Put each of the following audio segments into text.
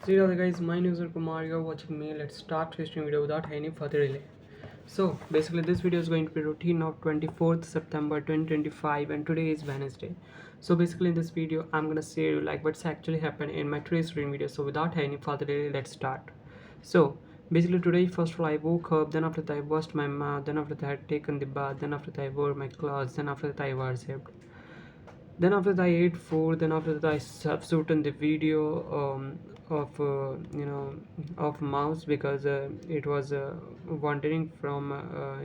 So yeah, guys, my name is Kumar. You're watching me. Let's start this video without any further delay. So basically, this video is going to be routine of 24th September 2025, and today is Wednesday. So basically, in this video, I'm gonna share you like what's actually happened in my today's routine video. So without any further delay, let's start. So basically, today first of all, I woke up. Then after that, I washed my mouth. Then after that, I had taken the bath. Then after that, I wore my clothes. Then after that, I worshipped. Then after that I ate food. Then after that I substituted the video of of mouse because it was wandering from uh,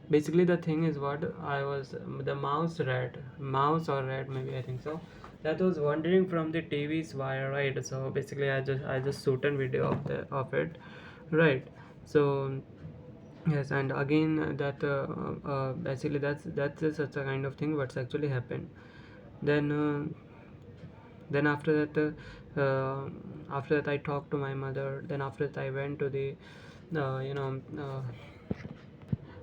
basically the thing is what I was the mouse or rat maybe I think so, that was wandering from the TV's wire, right? So basically I just shoot a video of it, right? So yes, and again basically that's such a kind of thing what's actually happened. Then then after that I talked to my mother. Then after that I went to the uh, you know uh,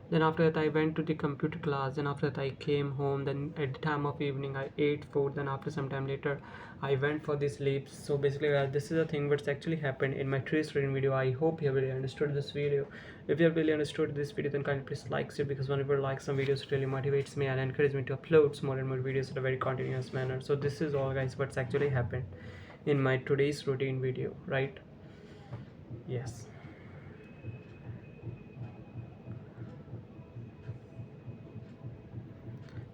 then after that I went to the computer class. Then after that I came home. Then at the time of evening I ate food. Then after some time later I went for the sleep. So basically this is a thing what's actually happened in my trace reading video. I hope you have really understood this video. If you have really understood this video, then kindly please like it, because whenever I like some videos it really motivates me and encourages me to upload more and more videos in a very continuous manner. So this is all guys what's actually happened in my today's routine video, right? Yes.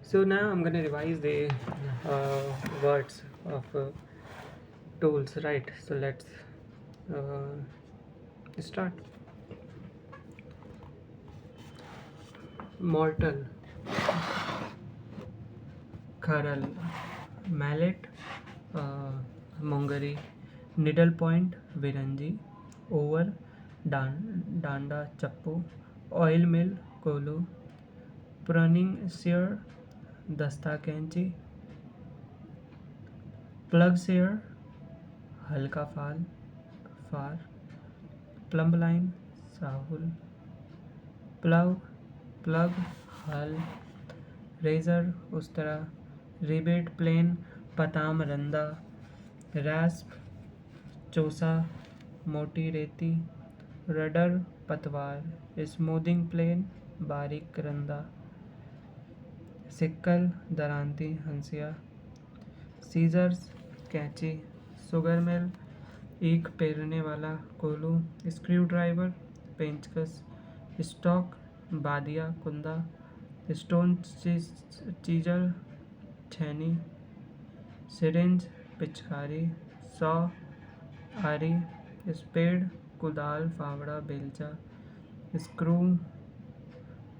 So now I'm gonna revise the words of tools, right? So let's start. Mortal, kharal, mallet, mongari, needle point, viranji, over, danda, chappu, oil mill, kolu, pruning shear, dasta कैंची, plug shear, हल्का फार, plumb line, साहुल, plug, हल, razor, उस्तरा, rebate, plane, पताम, रंदा, रैस्प, चोसा, मोटी रेती, rudder, पतवार, smoothing plane, बारीक रंदा, sickle, दरांती, हंसिया, सीजर्स, कैंची, शुगर मिल, ईख पेरने वाला कोलू, स्क्रू ड्राइवर, पेंचकस, स्टॉक, बादिया, कुंदा, स्टोन चीजर, छैनी, सिरिंज, पिचकारी, सौ, आरी, स्पेड, कुदाल, फावड़ा, बेलचा, स्क्रू,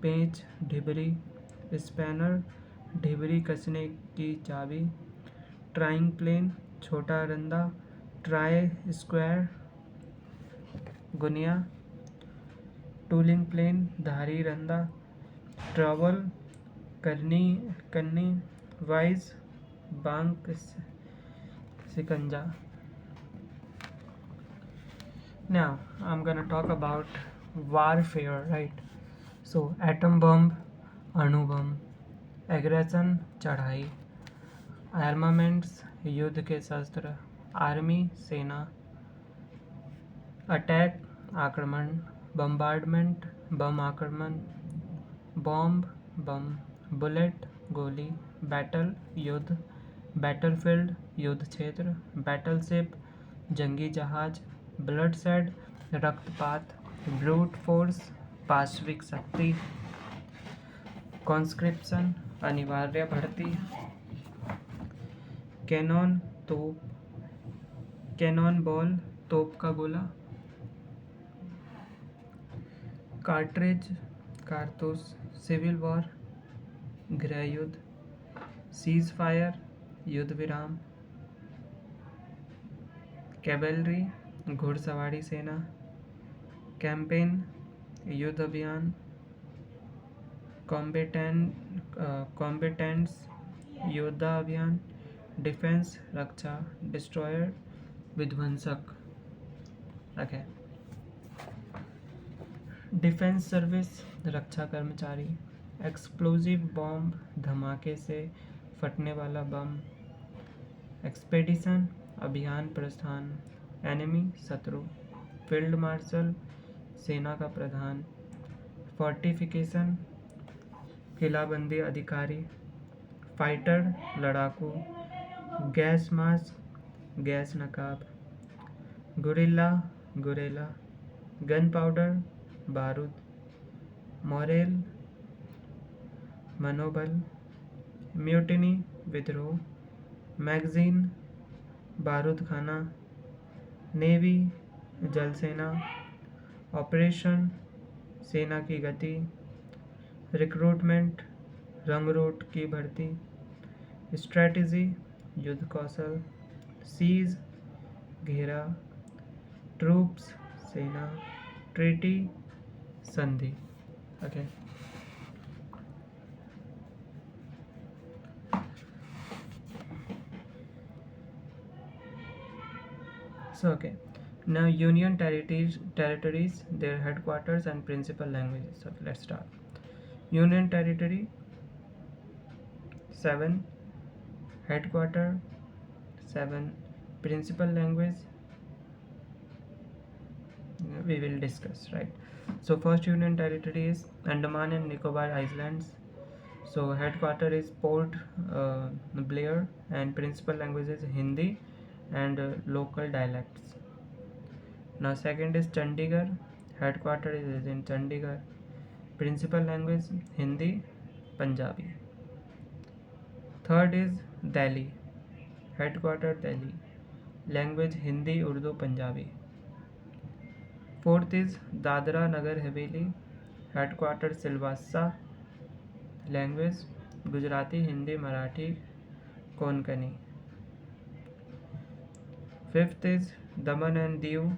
पेंच, ढिबरी, स्पैनर, ढिबरी कसने की चाबी, ट्राइंग प्लेन, छोटा रंदा, ट्राई स्क्वायर, गुनिया, टूलिंग प्लेन, धारी रंदा, ट्रॉवल, कन्नी, wise, Bank, सिकंजा. Now I'm gonna talk about warfare, right? So atom bomb, अणु बम, एग्रेशन, चढ़ाई, आर्मामेंट्स, युद्ध के शस्त्र, आर्मी, सेना, अटैक, आक्रमण, बम्बार्डमेंट, बम आक्रमण, बॉम्ब, बम, बुलेट, गोली, बैटल, युद्ध, बैटलफील्ड, युद्ध क्षेत्र, बैटलशिप, जंगी जहाज, ब्लडशेड, रक्तपात, ब्रूट फोर्स, पाश्विक शक्ति, कॉन्स्क्रिप्शन, अनिवार्य भर्ती, कैनॉन, तोप, कैनॉन बॉल, तोप का गोला, कार्ट्रिज, कारतूस, सिविल वॉर, गृह युद्ध, सीज फायर, युद्ध विराम, कैवेलरी, घुड़सवारी सेना, कैंपेन, युद्ध अभियान, कॉम्बेटेंट्स, योद्धा अभियान, डिफेंस, रक्षा, डिस्ट्रॉयर, विध्वंसक. ओके. डिफेंस सर्विस, रक्षा कर्मचारी, एक्सप्लोजिव बॉम्ब, धमाके से फटने वाला बम, एक्सपेडिशन अभियान प्रस्थान, एनिमी शत्रु, फील्ड मार्शल सेना का प्रधान, फोर्टिफिकेशन किलाबंदी अधिकारी, फाइटर लड़ाकू, गैस मास्क गैस नकाब, गुरिल्ला गुरेला, गन पाउडर बारूद, मोरेल मनोबल, म्यूटिनी विद्रोह, मैगजीन बारूद खाना, नेवी जल सेना, ऑपरेशन सेना की गति, रिक्रूटमेंट रंगरूट की भर्ती, स्ट्रेटजी युद्ध कौशल, सीज घेरा, ट्रूप्स सेना, ट्रीटी संधि. Okay. So okay. Now union territories, their headquarters and principal languages. So let's start. Union territory 7, headquarter 7, principal language we will discuss, right? So first union territory is Andaman and Nicobar Islands. So headquarter is Port Blair and principal language is Hindi and local dialects. Now second is Chandigarh, headquarter is in Chandigarh, principal language Hindi, Punjabi. Third is Delhi, headquarter Delhi, language Hindi, Urdu, Punjabi. Fourth is Dadra Nagar Haveli, headquarter Silvassa, language Gujarati, Hindi, Marathi, Konkani. Fifth is Daman and Diu,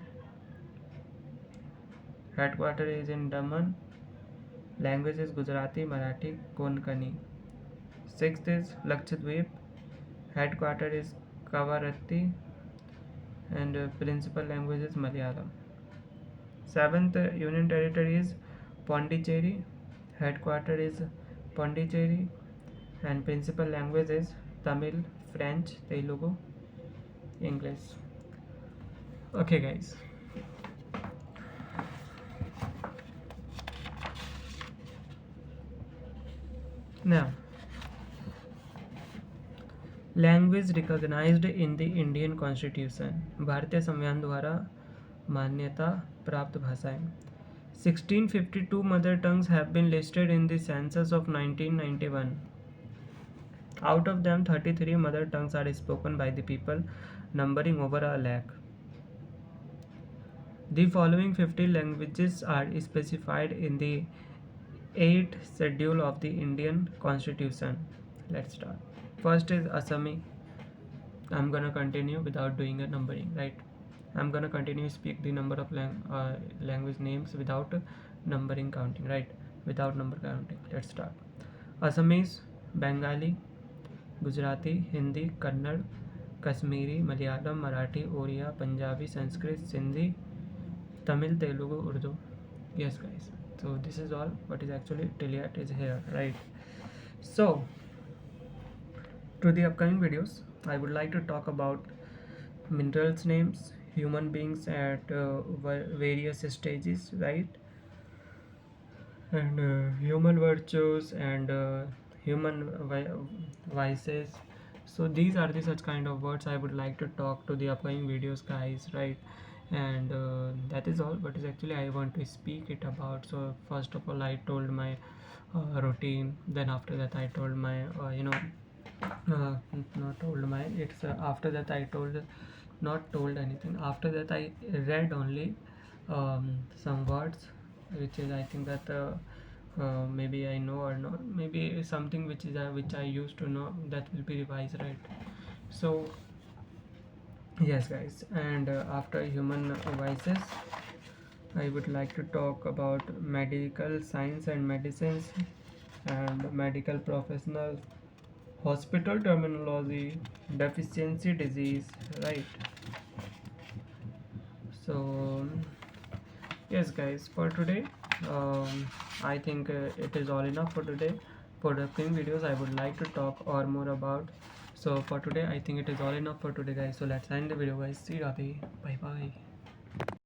headquarter is in Daman, language is Gujarati, Marathi, Konkani. Sixth is Lakshadweep, headquarter is Kavaratti and principal language is Malayalam. Seventh union territory is Pondicherry, headquarter is Pondicherry and principal language is Tamil, French, Telugu, English. Okay guys. Now, language recognised in the Indian constitution, भारतीय संविधान द्वारा मान्यता प्राप्त भाषाएं. 1652 mother tongues have been listed in the census of 1991. Out of them, 33 mother tongues are spoken by the people, numbering over a lakh. The following 50 languages are specified in the 8th schedule of the Indian Constitution. Let's start. First is Assami. I'm gonna continue without doing a numbering, right? I'm gonna continue speak the number of language names without numbering counting, right? Without number counting. Let's start. Assamese, Bengali, Gujarati, Hindi, Kannada, Kashmiri, Malayalam, Marathi, Oriya, Punjabi, Sanskrit, Sindhi, Tamil, Telugu, Urdu. Yes guys, so this is all what is actually till yet is here, right? So to the upcoming videos I would like to talk about minerals names, human beings at various stages, right? And human virtues and human vices. So these are the such kind of words I would like to talk to the upcoming videos guys, right? And that is all what is actually I want to speak it about. So first of all I told my routine, then after that I told my not told my it's after that I told not told anything. After that I read only some words which is I think that maybe I know or not, maybe something which is which I used to know, that will be revised, right? So yes guys, and after human vices I would like to talk about medical science and medicines and medical professionals, hospital terminology, deficiency disease, right? So yes guys, for today I think it is all enough for today. For the upcoming videos I would like to talk or more about So for today I think it is all enough for today guys, so let's end the video guys. See you, Radhe, bye bye.